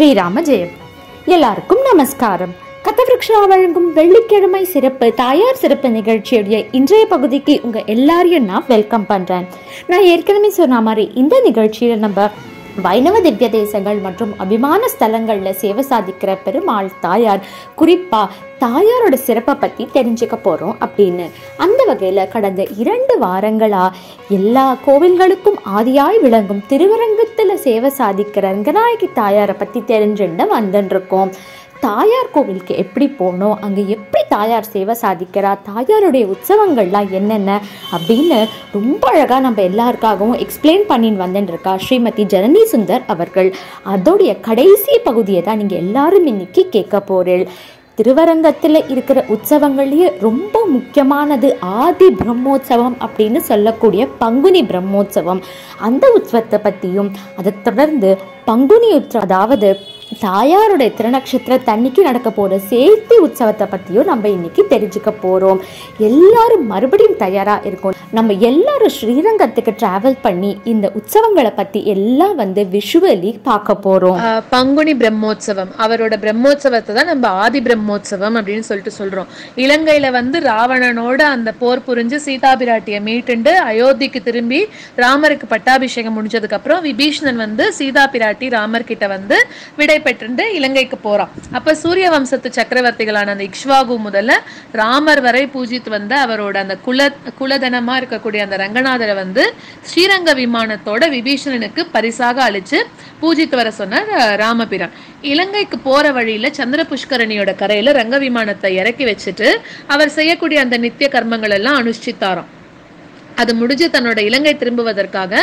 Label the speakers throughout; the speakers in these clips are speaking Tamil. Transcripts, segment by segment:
Speaker 1: ஸ்ரீராம ஜெயம். எல்லாருக்கும் நமஸ்காரம். கதவிருக்ஷா வழங்கும் வெள்ளிக்கிழமை சிறப்பு தாயார் சிறப்பு நிகழ்ச்சியுடைய இன்றைய பகுதிக்கு உங்க எல்லாரையும் நான் வெல்கம் பண்றேன். நான் ஏற்கனவே சொன்ன மாதிரி இந்த நிகழ்ச்சியில நம்ம வைணவ திவ்ய தேசங்கள் மற்றும் அபிமான ஸ்தலங்கள்ல சேவை சாதிக்கிற பெருமாள் தாயார், குறிப்பா தாயாரோட சிறப்பை பத்தி தெரிஞ்சுக்க போறோம் அப்படின்னு. அந்த வகையில கடந்த 2 வாரங்களா எல்லா கோவில்களுக்கும் ஆதியாய் விளங்கும் திருவரங்கத்துல சேவை சாதிக்கிற ரங்கநாயகி தாயாரை பத்தி தெரிஞ்சுட்டு வந்துருக்கோம். தாயார் கோவிலுக்கு எப்படி போகணும், அங்கே எப்படி தாயார் சேவை சாதிக்கிறா, தாயாருடைய உற்சவங்கள்லாம் என்னென்ன அப்படின்னு ரொம்ப அழகாக நம்ம எல்லாருக்காகவும் எக்ஸ்பிளைன் பண்ணின்னு வந்துருக்கா ஸ்ரீமதி ஜனனி சுந்தர் அவர்கள். அதோடைய கடைசி பகுதியை தான் நீங்கள் எல்லாரும் இன்னைக்கு கேட்க போறீள். திருவரங்கத்தில் இருக்கிற உற்சவங்கள்லேயே ரொம்ப முக்கியமானது ஆதி பிரம்மோற்சவம் அப்படின்னு சொல்லக்கூடிய பங்குனி பிரம்மோற்சவம். அந்த உற்சவத்தை பற்றியும் அதை தொடர்ந்து பங்குனி உற்சவம், அதாவது தாயாருடைய திருநக்ஷத்திர தண்ணிக்கு நடக்க போற சேர்த்தி உற்சவத்தை பத்தியும் நம்ம இன்னைக்கு தெரிஞ்சுக்க போறோம். எல்லாரும் மறுபடியும் தயாரா இருக்கும். நம்ம எல்லாரும் ஸ்ரீரங்கத்துக்கு டிராவல் பண்ணி இந்த உற்சவங்களை பத்தி எல்லாம் விஷுவலி பார்க்க போறோம்.
Speaker 2: பங்குனி பிரம்மோற்சவம், அவரோட பிரம்மோற்சவத்தை தான் நம்ம ஆதி பிரம்மோற்சவம் அப்படின்னு சொல்றோம். இலங்கையில ராவணனோட அந்த போர் புரிஞ்சு சீதா பிராட்டிய மீட்டுண்டு அயோத்திக்கு திரும்பி ராமருக்கு பட்டாபிஷேகம் முடிஞ்சதுக்கு அப்புறம் விபீஷணன் சீதா பிராட்டி ராமர் கிட்ட விடை பெற்று இலங்கைக்கு போறான். அப்ப சூரிய வம்சத்து சக்கரவர்த்திகளான அந்த இக்ஷ்வாகு முதல்ல ராமர் வரை பூஜித்து வந்த அவரோட அந்த குலதனமா இருக்கக்கூடிய அந்த ரங்கநாதரை ஸ்ரீரங்க விமானத்தோட விபீஷணனுக்கு பரிசாக அளிச்சு பூஜித்து வர சொன்னார் ராமபிரான். இலங்கைக்கு போற வழியில சந்திர புஷ்கரணியோட கரையில ரங்க விமானத்தை இறக்கி வச்சுட்டு அவர் செய்யக்கூடிய அந்த நித்திய கர்மங்கள் எல்லாம் அனுஷ்டித்தாராம். அது முடிஞ்சு தன்னோட இலங்கை திரும்புவதற்காக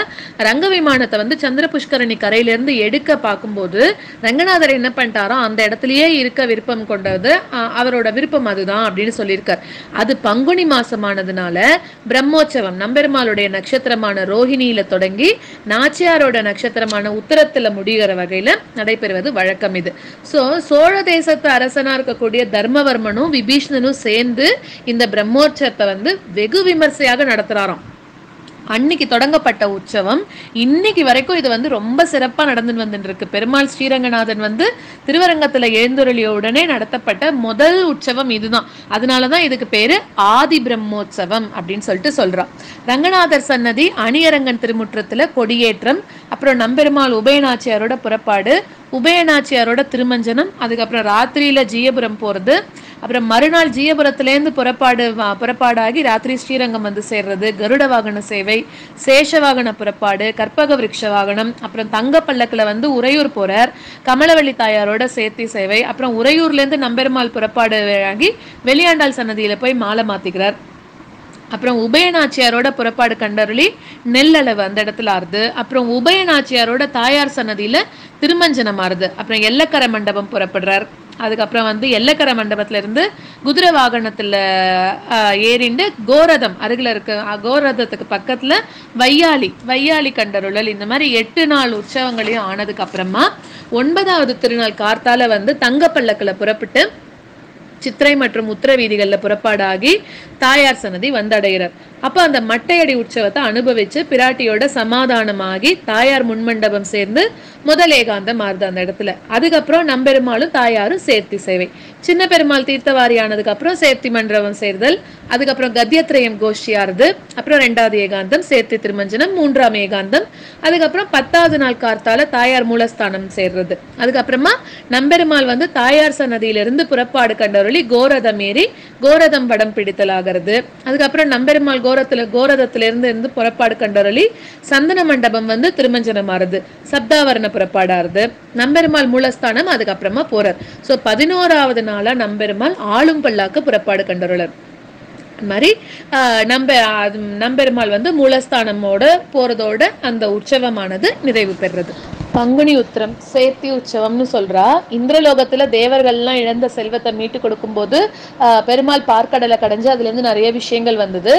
Speaker 2: ரங்க விமானத்தை சந்திர புஷ்கரணி கரையிலிருந்து எடுக்க பார்க்கும்போது ரங்கநாதர் என்ன பண்ணிட்டாரோ அந்த இடத்துலயே இருக்க விருப்பம் கொண்டது அவரோட விருப்பம் அதுதான் அப்படின்னு சொல்லியிருக்கார். அது பங்குனி மாசமானதுனால பிரம்மோற்சவம் நம்பெருமாளுடைய நட்சத்திரமான ரோஹிணியில தொடங்கி நாச்சியாரோட நட்சத்திரமான உத்தரத்துல முடிகிற வகையில நடைபெறுவது வழக்கம். இது சோழ தேசத்து அரசனா இருக்கக்கூடிய தர்மவர்மனும் விபீஷணனும் சேர்ந்து இந்த பிரம்மோற்சவத்தை வெகு விமர்சையாக நடத்துறாராம். அன்னைக்கு தொடங்கப்பட்ட உற்சவம் இன்னைக்கு வரைக்கும் இது ரொம்ப சிறப்பா நடந்து வந்துட்டு இருக்கு. பெருமாள் ஸ்ரீரங்கநாதன் திருவரங்கத்துல எழுந்தருளிய உடனே நடத்தப்பட்ட முதல் உற்சவம் இதுதான். அதனாலதான் இதுக்கு பேரு ஆதி பிரம்மோற்சவம் அப்படின்னு சொல்றான். ரங்கநாதர் சன்னதி அணியரங்கன் திருமுற்றத்துல கொடியேற்றம், அப்புறம் நம்பெருமாள் உபயநாச்சியாரோட புறப்பாடு, உபயநாச்சியாரோட திருமஞ்சனம், அதுக்கப்புறம் ராத்திரியில ஜீயபுரம் போறது, அப்புறம் மறுநாள் ஜீயபுரத்திலேருந்து புறப்பாடாகி ராத்திரி ஸ்ரீரங்கம் சேர்றது, கருட வாகன சேவை, சேஷ வாகன புறப்பாடு, கற்பக விருட்ச வாகனம், அப்புறம் தங்க பல்லக்குல உறையூர் போறார், கமலவள்ளி தாயாரோட சேர்த்தி சேவை, அப்புறம் உறையூர்ல இருந்து நம்பெருமாள் புறப்பாடு ஆகி வெளியாண்டாள் சன்னதியில போய் மாலை மாத்திக்கிறார். அப்புறம் உபயநாச்சியாரோட புறப்பாடு கண்டருளி நெல்லளவு அந்த இடத்துல ஆறுது. அப்புறம் உபயநாச்சியாரோட தாயார் சன்னதியில திருமஞ்சனம் ஆறுது. அப்புறம் எல்லக்கரை மண்டபம் புறப்படுறார். அதுக்கப்புறம் எல்லக்கரை மண்டபத்துல இருந்து குதிரை வாகனத்துல ஏறிண்டு கோரதம் அருகில இருக்க கோரதத்துக்கு பக்கத்துல வையாளி கண்டருளல். இந்த மாதிரி 8 நாள் உற்சவங்களையும் ஆனதுக்கு அப்புறமா 9வது திருநாள் கார்த்தால தங்க பல்லக்குல புறப்பட்டு சித்திரை மற்றும் உத்தர வீதிகள்ல புறப்பாடாகி தாயார் சன்னதி வந்தடைகிறார். அப்ப அந்த மட்டையடி உற்சவத்தை அனுபவிச்சு பிராட்டியோட சமாதானமாகி தாயார் முன்மண்டபம் சேர்ந்து முதல் ஏகாந்தம் ஆறுது அந்த இடத்துல. அதுக்கப்புறம் நம்பெருமாளும் தாயாரும் சேர்த்தி சேவை. சின்ன பெருமாள் தீர்த்தவாரி ஆனதுக்கு அப்புறம் சேர்த்தி மண்டபம் சேர்தல், அதுக்கப்புறம் கத்தியத்ரயம் கோஷ்டி ஆறுது, அப்புறம் 2வது ஏகாந்தம் சேர்த்தி திருமஞ்சனம், 3ஆம் ஏகாந்தம், அதுக்கப்புறம் 10வது நாள் கார்த்தால தாயார் மூலஸ்தானம் சேர்றது. அதுக்கப்புறமா நம்பெருமாள் தாயார் சன்னதியிலிருந்து புறப்பாடு கண்டருளி கோரதம் ஏறி கோரதம் படம் பிடித்தல் ஆகிறது. அதுக்கப்புறம் நம்பெருமாள் கோரதத்திலிருந்து புறப்பாடு கண்டருளி சந்தன மண்டபம் திருமஞ்சனம் ஆறுது, சப்தாவரண புறப்பாடாருது, நம்பெருமாள் மூலஸ்தானம் அதுக்கப்புறமா போறார். 11வது நாளா நம்பெருமாள் ஆளும் பல்லாக்கு புறப்பாடு கண்டருளர். மாதிரி நம்பெருமாள் மூலஸ்தானமோட போறதோட அந்த உற்சவமானது நிறைவு பெறுறது. பங்குனி உத்திரம் சேர்த்தி உற்சவம்னு சொல்றா. இந்திரலோகத்துல தேவர்கள்லாம் இழந்த செல்வத்தை மீட்டு கொடுக்கும் போது பெருமாள் பார்க்கடலை கடைஞ்சு அதுல இருந்து நிறைய விஷயங்கள் வந்தது.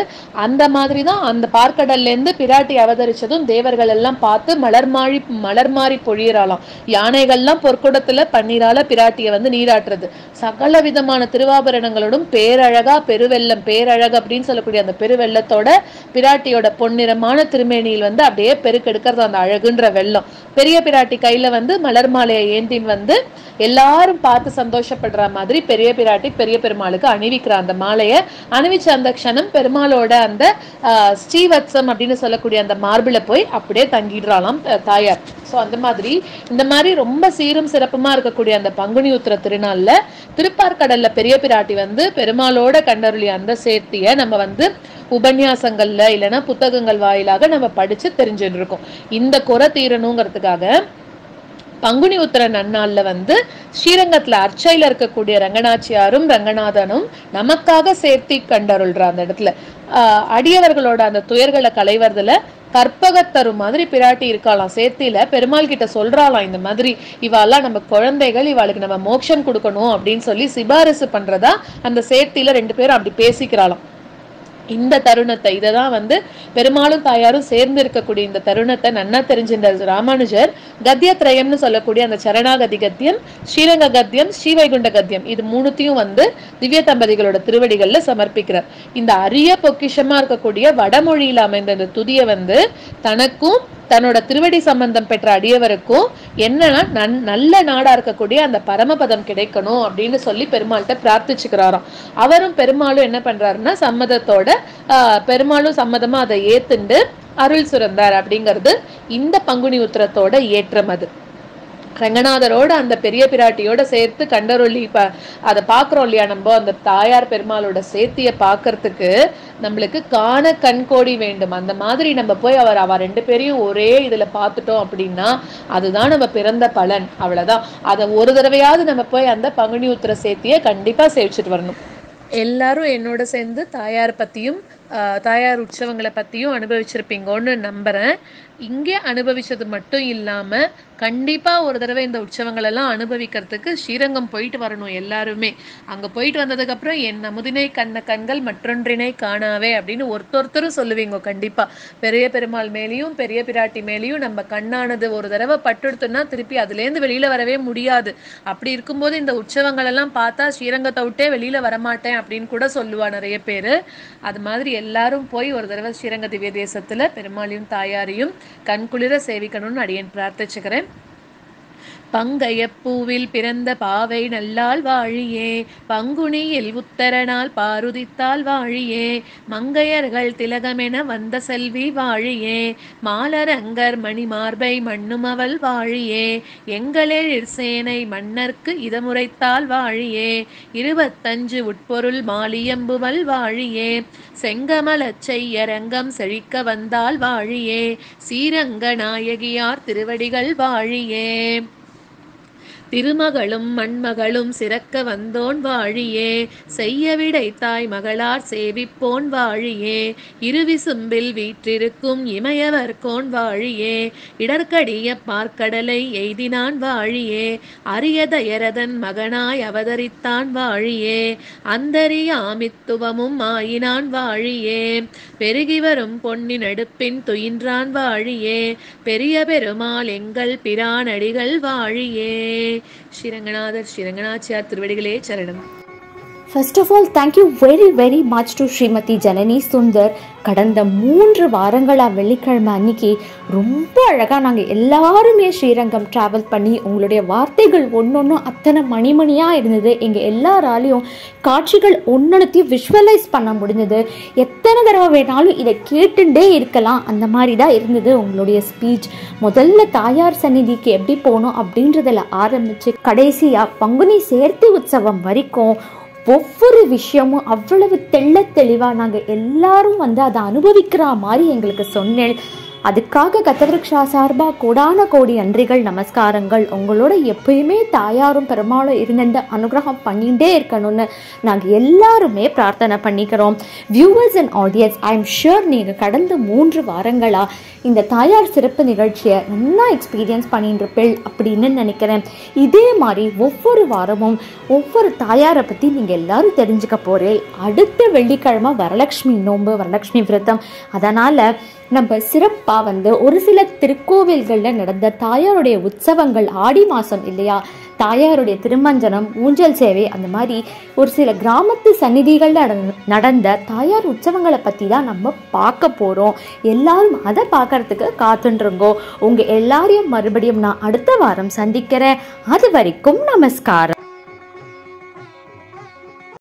Speaker 2: அந்த மாதிரிதான் அந்த பார்க்கடல்ல இருந்து பிராட்டி அவதரிச்சதும் தேவர்கள் எல்லாம் பார்த்து மலர் மாறி பொழியறாளாம். யானைகள்லாம் பொற்குடத்துல பன்னீரால பிராட்டிய நீராட்டுறது. சகல விதமான திருவாபரணங்களோடும் பேரழகா பெருவெல்லம், பேரழகு அப்படின்னு சொல்லக்கூடிய அந்த பெருவெள்ளத்தோட பிராட்டியோட பொன்னிறமான திருமேனியில் அப்படியே பெருக்கெடுக்கிறது அந்த அழகுன்ற வெள்ளம். பெரிய பிராட்டி கையில வந்து மலர் மாலையை ஏந்தின் வந்து எல்லாரும் பார்த்து சந்தோஷப்படுற மாதிரி பெரிய பிராட்டி பெரிய பெருமாளுக்கு அணிவிக்கிற அந்த மாலையை அணிவிச்ச அந்த க்ஷணம் பெருமாளோட அந்த ஸ்ரீவத்சம் அப்படின்னு சொல்லக்கூடிய அந்த மார்பிள போய் அப்படியே தங்கிடுறாளாம் தாயார். ஸோ அந்த மாதிரி இந்த மாதிரி ரொம்ப சீரும் சிறப்புமா இருக்கக்கூடிய அந்த பங்குனி உத்திர திருநாள்ல திருப்பார்கடல்ல பெரிய பிராட்டி வந்து பெருமாளோட கண்டருளிய அந்த சேர்த்திய நம்ம வந்து உபன்யாசங்கள்ல இல்லைன்னா புத்தகங்கள் வாயிலாக நம்ம படிச்சு தெரிஞ்சுட்டு இருக்கோம். இந்த குறை தீரணுங்கிறதுக்காக பங்குனி உத்திர நன்னாள்ல வந்து ஸ்ரீரங்கத்துல அர்ச்சையில இருக்கக்கூடிய ரங்கநாச்சியாரும் ரங்கநாதனும் நமக்காக சேர்த்தி கண்டருள்ற அந்த இடத்துல அடியவர்களோட அந்த துயர்களை களைவதுல கற்பகத்தரு மாதிரி பிராட்டி இருக்காளாம். சேர்த்தில பெருமாள் கிட்ட சொல்றாளாம், இந்த மாதிரி இவாளெல்லாம் நம்ம குழந்தைகள், இவாளுக்கு நம்ம மோட்சம் கொடுக்கணும் அப்படின்னு சொல்லி சிபாரிசு பண்றதா அந்த சேர்த்தில 2 பேரும் அப்படி பேசிக்கிறாளாம். இந்த தருணத்தை இததான் வந்து பெருமாளும் தாயாரும் சேர்ந்து இருக்கக்கூடிய இந்த தருணத்தை நன்னா தெரிஞ்சின்ற ராமானுஜர் கத்தியத்ரயம்னு சொல்லக்கூடிய அந்த சரணாகதி கத்தியம், ஸ்ரீரங்க கத்தியம், ஸ்ரீவைகுண்ட கத்தியம் இது 3த்தையும் வந்து திவ்ய தம்பதிகளோட திருவடிகள்ல சமர்ப்பிக்கிறார். இந்த அரிய பொக்கிஷமா இருக்கக்கூடிய வடமொழியில அமைந்த இந்த துதியை வந்து தனக்கும் தன்னோட திருவடி சம்பந்தம் பெற்ற அடியவருக்கும் என்னன்னா நல்ல நாடா இருக்கக்கூடிய அந்த பரமபதம் கிடைக்கணும் அப்படின்னு சொல்லி பெருமாள்கிட்ட பிரார்த்திச்சுக்கிறாராம். அவரும் பெருமாளும் என்ன பண்றாருன்னா சம்மதத்தோட பெருமாளும் சம்மதமா அதை ஏத்துண்டு அருள் சுரந்தார் அப்படிங்கிறது இந்த பங்குனி உத்திரத்தோட ஏற்றம். அது ரங்கநாதரோட அந்த பெரிய பிராட்டியோட சேர்த்து கண்டருளி அதை பாக்குறோம் இல்லையா நம்ம, அந்த தாயார் பெருமாளோட சேர்த்திய பாக்குறதுக்கு நம்மளுக்கு காண கண்கோடி வேண்டும். அந்த மாதிரி நம்ம போய் அவ 2 பேரையும் ஒரே இதுல பார்த்துட்டோம் அப்படின்னா அதுதான் நம்ம பிறந்த பலன். அவ்வளவுதான். அதை ஒரு தடவையாவது நம்ம போய் அந்த பங்குனி உத்திர சேர்த்திய கண்டிப்பா சேவிச்சுட்டு வரணும். எல்லாரும் என்னோட சேர்ந்து தாயார் பத்தியும் தாயார் உற்சவங்களை பத்தியும் அனுபவிச்சிருப்பீங்கன்னு நம்புறேன். இங்கே அனுபவிச்சது மட்டும் இல்லாம கண்டிப்பா ஒரு தடவை இந்த உற்சவங்கள் எல்லாம் அனுபவிக்கிறதுக்கு ஸ்ரீரங்கம் போயிட்டு வரணும் எல்லாருமே. அங்க போயிட்டு வந்ததுக்கு அப்புறம் என் அமுதினை கண்ண கண்கள் மற்றொன்றினை காணாவே அப்படின்னு ஒருத்தரும் சொல்லுவீங்க. கண்டிப்பா பெரிய பெருமாள் மேலேயும் பெரிய பிராட்டி மேலேயும் நம்ம கண்ணானது ஒரு தடவை பட்டுடுத்துன்னா திருப்பி அதுல இருந்து வெளியில வரவே முடியாது. அப்படி இருக்கும்போது இந்த உற்சவங்கள் எல்லாம் பார்த்தா ஸ்ரீரங்கத்தை விட்டே வெளியில வரமாட்டேன் அப்படின்னு கூட சொல்லுவா நிறைய பேரு. அது மாதிரி எல்லாரும் போய் ஒரு தடவை ஸ்ரீரங்க திவ்ய தேசத்துல பெருமாளையும் தாயாரையும் கண்குளிர சேவிக்கணும்னு அடியேன் பிரார்த்திச்சுக்கிறேன். பங்கைய பூவில் பிறந்த பாவை நல்லால் வாழியே, பங்குனியில் உத்தரனால் பாருதித்தால் வாழியே, மங்கையர்கள் திலகமென வந்த செல்வி வாழியே, மாலரங்கர் மணிமார்பை மண்ணுமவள் வாழியே, எங்களெழிற் சேனை மன்னர்க்கு இதமுரைத்தால் வாழியே, 25 உட்பொருள் மாலியம்புவல் வாழியே, செங்கமலச் செய்யரங்கம் செழிக்க வந்தால் வாழியே, ஸ்ரீரங்க நாயகியார் திருவடிகள் வாழியே, திருமகளும் மண்மகளும் சிறக்க வந்தோன் வாழியே, செய்ய விடைத்தாய் மகளார் சேவிப்போன் வாழியே, இருவிசும்பில் வீற்றிருக்கும் இமயவர்கோன் வாழியே, இடர்கடிய பார்க்கடலை எய்தினான் வாழியே, அரியதயரதன் மகனாய் அவதரித்தான் வாழியே, அந்தரியாமித்துவமும் ஆயினான் வாழியே, பெருகிவரும் பொன்னின் அடுப்பின் துயின்றான் வாழியே, பெரிய பெருமாள் எங்கள் பிரானடிகள் வாழியே. ஸ்ரீரங்கநாதர் ஸ்ரீரங்கநாச்சியார் திருவடிகளே சரணம்.
Speaker 1: First of all, thank you very much to Srimathi Janani Sundar. கடந்த 3 வாரங்களாக வெள்ளிக்கிழமை அன்னைக்கு ரொம்ப அழகாக நாங்கள் எல்லாருமே ஸ்ரீரங்கம் ட்ராவல் பண்ணி உங்களுடைய வார்த்தைகள் ஒன்றொன்றும் அத்தனை மணிமணியாக இருந்தது. எங்கள் எல்லாராலையும் காட்சிகள் ஒன்னொன்னுத்தையும் விஷுவலைஸ் பண்ண முடிஞ்சது. எத்தனை தடவை வேணாலும் இதை கேட்டுட்டே இருக்கலாம், அந்த மாதிரி தான் இருந்தது உங்களுடைய ஸ்பீச். முதல்ல தாயார் சந்நிதிக்கு எப்படி போகணும் அப்படின்றதில் ஆரம்பித்து கடைசியாக பங்குனி சேர்த்தி உற்சவம் வரைக்கும் ஒவ்வொரு விஷயமும் அவ்வளவு தெளிவாக நாங்கள் எல்லாரும் வந்து அதை அனுபவிக்கிற மாதிரி எங்களுக்கு சொன்னேன். அதுக்காக கத்தவிருக்ஷா சார்பாக கோடான கோடி நன்றிகள், நமஸ்காரங்கள். உங்களோட எப்பயுமே தாயாரும் பெருமாளும் இருந்துட்டு அனுகிரகம் பண்ணிகிட்டே இருக்கணும்னு நாங்கள் எல்லாருமே பிரார்த்தனை பண்ணிக்கிறோம். Viewers and audience, I am sure நீங்கள் கடந்த 3 வாரங்களாக இந்த தாயார் சிறப்பு நிகழ்ச்சியை நல்லா எக்ஸ்பீரியன்ஸ் பண்ணிட்டு இருப்பீள் அப்படின்னு நினைக்கிறேன். இதே மாதிரி ஒவ்வொரு வாரமும் ஒவ்வொரு தாயாரை பற்றி நீங்கள் எல்லாரும் தெரிஞ்சுக்க போகிறேன். அடுத்த வெள்ளிக்கிழமை வரலட்சுமி நோன்பு, வரலட்சுமி விரதம். அதனால் நம்ம சிறப்பாக ஒரு சில திருக்கோவில்களில் நடந்த தாயாருடைய உற்சவங்கள் ஆடி மாதம் இல்லையா, தாயாருடைய திருமஞ்சனம், ஊஞ்சல் சேவை, அந்த மாதிரி ஒரு சில கிராமத்து சந்நிதிகளில் நடந்த தாயார் உற்சவங்களை பற்றி தான் நம்ம பார்க்க போகிறோம். எல்லாரும் அதை பார்க்கறதுக்கு காத்துருங்கோ. உங்கள் எல்லாரையும் மறுபடியும் நான் அடுத்த வாரம் சந்திக்கிறேன். அது வரைக்கும் நமஸ்காரம்.